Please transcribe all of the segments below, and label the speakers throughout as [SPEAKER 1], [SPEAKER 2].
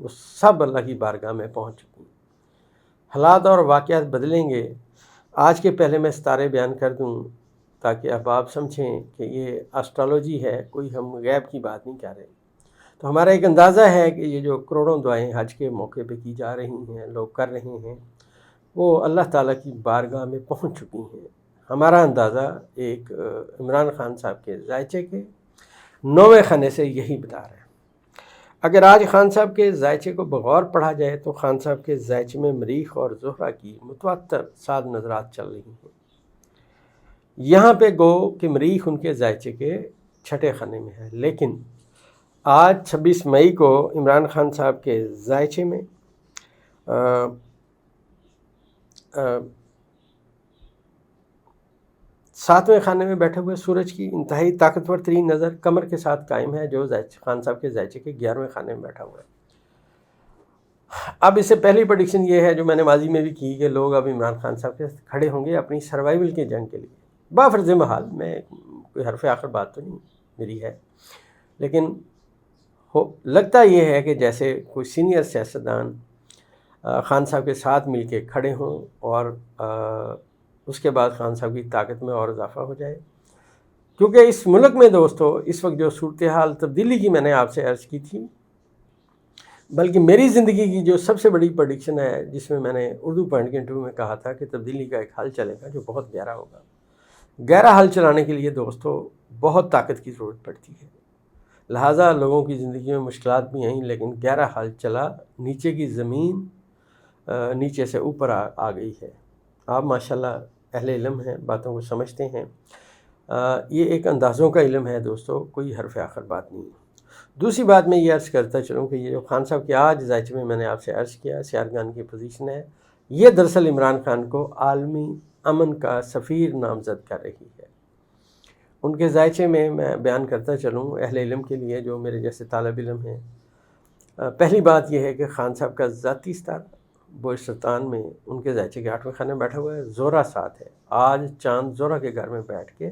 [SPEAKER 1] وہ سب اللہ کی بارگاہ میں پہنچ چکی ہیں۔ حالات اور واقعات بدلیں گے۔ آج کے پہلے میں ستارے بیان کر دوں تاکہ اب آپ سمجھیں کہ یہ اسٹرالوجی ہے، کوئی ہم غیب کی بات نہیں کر رہے۔ تو ہمارا ایک اندازہ ہے کہ یہ جو کروڑوں دعائیں حج کے موقع پہ کی جا رہی ہیں، لوگ کر رہے ہیں، وہ اللہ تعالیٰ کی بارگاہ میں پہنچ چکی ہیں۔ ہمارا اندازہ ایک عمران خان صاحب کے ذائچے کے 9ویں خانے سے یہی بتا رہا ہے۔ اگر آج خان صاحب کے ذائچے کو بغور پڑھا جائے تو خان صاحب کے ذائچے میں مریخ اور زہرہ کی متواتر 7 نظرات چل رہی ہیں۔ یہاں پہ گو کہ مریخ ان کے ذائچے کے 6 خانے میں ہے، لیکن آج 26 مئی کو عمران خان صاحب کے ذائچے میں 7ویں خانے میں بیٹھے ہوئے سورج کی انتہائی طاقتور ترین نظر قمر کے ساتھ قائم ہے، جو خان صاحب کے ذائچے کے 11ویں خانے میں بیٹھا ہوا ہے۔ اب اس سے پہلی پریڈکشن یہ ہے جو میں نے ماضی میں بھی کی کہ لوگ اب عمران خان صاحب کے کھڑے ہوں گے اپنی سروائیول کی جنگ کے لیے۔ بافرض محال، میں کوئی حرف آخر بات تو نہیں میری ہے، لیکن لگتا یہ ہے کہ جیسے کوئی سینئر سیاستدان خان صاحب کے ساتھ مل کے کھڑے ہوں اور اس کے بعد خان صاحب کی طاقت میں اور اضافہ ہو جائے، کیونکہ اس ملک میں دوستو اس وقت جو صورتحال تبدیلی کی میں نے آپ سے عرض کی تھی، بلکہ میری زندگی کی جو سب سے بڑی پریڈکشن ہے، جس میں نے اردو پوائنٹ کے انٹرویو میں کہا تھا کہ تبدیلی کا ایک حل چلے گا جو بہت گہرا ہوگا۔ گہرا حل چلانے کے لیے دوستو بہت طاقت کی ضرورت پڑتی ہے، لہٰذا لوگوں کی زندگی میں مشکلات بھی آئیں، لیکن گہرا حل چلا، نیچے کی زمین نیچے سے اوپر آ گئی ہے۔ آپ ماشاءاللہ اہل علم ہیں، باتوں کو سمجھتے ہیں، یہ ایک اندازوں کا علم ہے دوستو، کوئی حرف آخر بات نہیں ہے۔ دوسری بات میں یہ عرض کرتا چلوں کہ یہ جو خان صاحب کے آج ذائچے میں نے آپ سے عرض کیا سیارگان کی پوزیشن ہے، یہ دراصل عمران خان کو عالمی امن کا سفیر نامزد کر رہی ہے۔ ان کے ذائچے میں بیان کرتا چلوں اہل علم کے لیے جو میرے جیسے طالب علم ہیں، پہلی بات یہ ہے کہ خان صاحب کا ذاتی ستارہ بلوچستان میں ان کے ذائچے کے 8ویں خانے میں بیٹھا ہوا ہے، زہرہ ساتھ ہے۔ آج چاند زہرہ کے گھر میں بیٹھ کے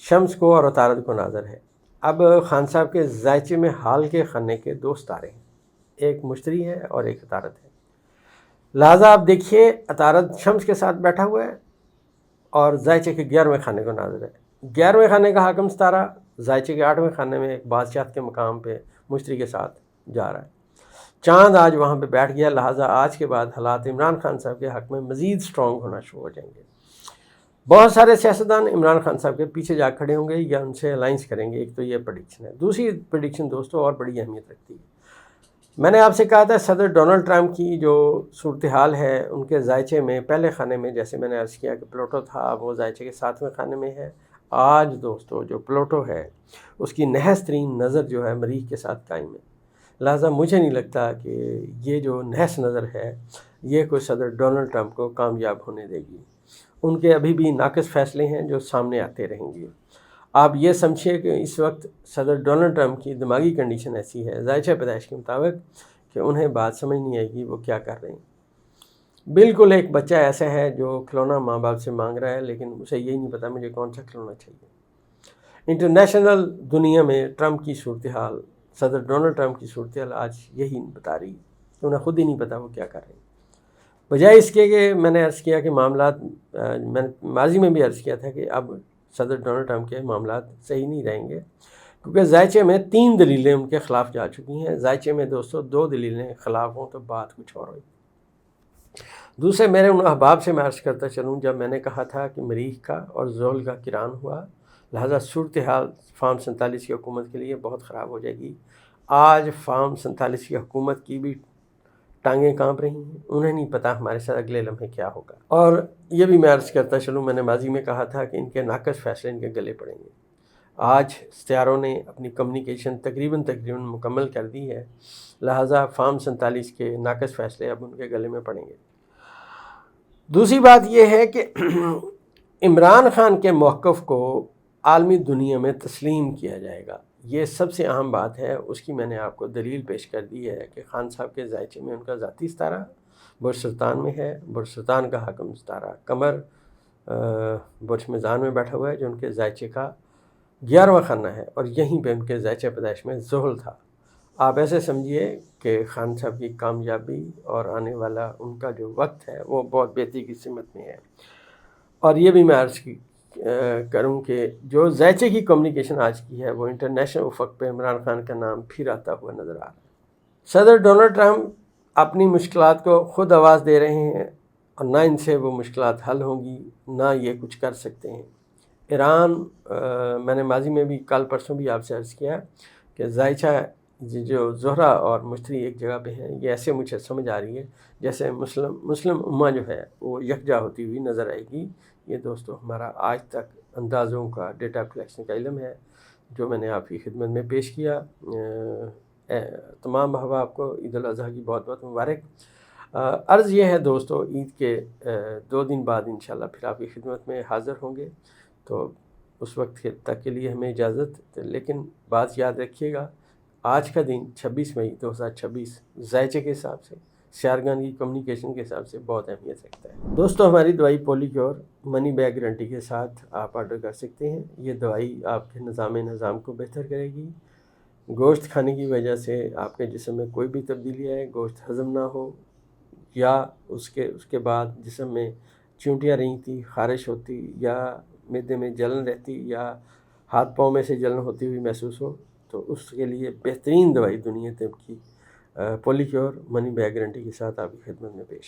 [SPEAKER 1] شمس کو اور عطارد کو ناظر ہے۔ اب خان صاحب کے ذائچے میں حال کے خانے کے 2 ستارے ہیں، ایک مشتری ہے اور ایک عطارد ہے، لہٰذا آپ دیکھیے عطارد شمس کے ساتھ بیٹھا ہوا ہے اور ذائچے کے 11ویں خانے کو ناظر ہے۔ 11ویں خانے کا حاکم ستارہ ذائچے کے 8ویں خانے میں ایک بادشاہت کے مقام پہ مشتری کے ساتھ جا رہا ہے۔ چاند آج وہاں پہ بیٹھ گیا، لہٰذا آج کے بعد حالات عمران خان صاحب کے حق میں مزید سٹرونگ ہونا شروع ہو جائیں گے۔ بہت سارے سیاستدان عمران خان صاحب کے پیچھے جا کھڑے ہوں گے یا ان سے الائنس کریں گے، ایک تو یہ پریڈکشن ہے۔ دوسری پریڈکشن دوستو اور بڑی اہمیت رکھتی ہے۔ میں نے آپ سے کہا تھا صدر ڈونلڈ ٹرمپ کی جو صورتحال ہے ان کے ذائچے میں پہلے خانے میں، جیسے میں نے عرض کیا کہ پلوٹو تھا، وہ ذائچے کے 7ویں خانے میں ہے۔ آج دوستو جو پلوٹو ہے اس کی نحس ترین نظر جو ہے مریخ کے ساتھ قائم ہے، لہٰذا مجھے نہیں لگتا کہ یہ جو نحس نظر ہے یہ کوئی صدر ڈونلڈ ٹرمپ کو کامیاب ہونے دے گی۔ ان کے ابھی بھی ناقص فیصلے ہیں جو سامنے آتے رہیں گے۔ آپ یہ سمجھیے کہ اس وقت صدر ڈونلڈ ٹرمپ کی دماغی کنڈیشن ایسی ہے ذائچہ پیدائش کے مطابق کہ انہیں بات سمجھ نہیں آئے گی وہ کیا کر رہے ہیں۔ بالکل ایک بچہ ایسا ہے جو کھلونا ماں باپ سے مانگ رہا ہے لیکن اسے یہی نہیں پتا مجھے کون سا کھلونا چاہیے۔ انٹرنیشنل دنیا میں ٹرمپ کی صورتحال، صدر ڈونلڈ ٹرمپ کی صورتحال آج یہی بتا رہی ہے کہ انہیں خود ہی نہیں پتا وہ کیا کر رہے ہیں۔ بجائے اس کے کہ میں نے عرض کیا کہ معاملات، میں ماضی میں بھی عرض کیا تھا کہ اب صدر ڈونلڈ ٹرمپ کے معاملات صحیح نہیں رہیں گے، کیونکہ ذائچے میں 3 دلیلیں ان کے خلاف جا چکی ہیں۔ ذائچے میں دوستو 2 دلیلیں خلاف ہوں تو بات کچھ اور ہوئی۔ دوسرے میرے ان احباب سے میں عرض کرتا چلوں، جب میں نے کہا تھا کہ مریخ کا اور زحل کا کران ہوا، لہذا صورتحال فارم 47 کی حکومت کے لیے بہت خراب ہو جائے گی۔ آج فارم 47 کی حکومت کی بھی ٹانگیں کانپ رہی ہیں، انہیں نہیں پتا ہمارے ساتھ اگلے لمحے کیا ہوگا۔ اور یہ بھی میں عرض کرتا چلوں، میں نے ماضی میں کہا تھا کہ ان کے ناقص فیصلے ان کے گلے پڑیں گے۔ آج سیاروں نے اپنی کمیونیکیشن تقریباً مکمل کر دی ہے، لہٰذا فارم 47 کے ناقص فیصلے اب ان کے گلے میں پڑیں گے۔ دوسری بات یہ ہے کہ عمران خان کے موقف کو عالمی دنیا میں تسلیم کیا جائے گا، یہ سب سے اہم بات ہے۔ اس کی میں نے آپ کو دلیل پیش کر دی ہے کہ خان صاحب کے ذائچے میں ان کا ذاتی ستارہ بلوچستان میں ہے، بلوچستان کا حاکم ستارہ قمر برج میزان میں بیٹھا ہوا ہے جو ان کے ذائچے کا 11واں خانہ ہے، اور یہیں پہ ان کے ذائچہ پیدائش میں زحل تھا۔ آپ ایسے سمجھیے کہ خان صاحب کی کامیابی اور آنے والا ان کا جو وقت ہے وہ بہت بہتری کی سمت میں ہے۔ اور یہ بھی میں عرض کروں کہ جو ذائچے کی کمیونیکیشن آج کی ہے وہ انٹرنیشنل افق پہ عمران خان کا نام پھر آتا ہوا نظر آ رہا ہے۔ صدر ڈونلڈ ٹرمپ اپنی مشکلات کو خود آواز دے رہے ہیں اور نہ ان سے وہ مشکلات حل ہوں گی، نہ یہ کچھ کر سکتے ہیں۔ ایران، میں نے ماضی میں بھی کل پرسوں بھی آپ سے عرض کیا کہ ذائچہ جو زہرہ اور مشتری ایک جگہ پہ ہیں، یہ ایسے مجھے سمجھ آ رہی ہے جیسے مسلم امہ جو ہے وہ یکجا ہوتی ہوئی نظر آئے گی۔ یہ دوستو ہمارا آج تک اندازوں کا ڈیٹا کلیکشن کا علم ہے جو میں نے آپ کی خدمت میں پیش کیا۔ تمام احباب کو عید الاضحیٰ کی بہت بہت مبارک۔ عرض یہ ہے دوستو، عید کے 2 دن بعد انشاءاللہ پھر آپ کی خدمت میں حاضر ہوں گے، تو اس وقت تک کے لیے ہمیں اجازت۔ لیکن بات یاد رکھیے گا، آج کا دن 26 مئی 2026 ذائچے کے حساب سے، سیارگان کی کمیونیکیشن کے حساب سے بہت اہمیت رکھتا ہے۔ دوستو ہماری دوائی پولی کیور منی بیک گارنٹی کے ساتھ آپ آرڈر کر سکتے ہیں۔ یہ دوائی آپ کے نظام کو بہتر کرے گی۔ گوشت کھانے کی وجہ سے آپ کے جسم میں کوئی بھی تبدیلی ہے، گوشت ہضم نہ ہو، یا اس کے بعد جسم میں چونٹیاں رہتی، خارش ہوتی، یا معدے میں جلن رہتی، یا ہاتھ پاؤں میں سے جلن ہوتی ہوئی محسوس ہو، تو اس کے لیے بہترین دوائی دنیا طب کی پولی کیور منی بیک گارنٹی کے ساتھ آپ کی خدمت میں پیش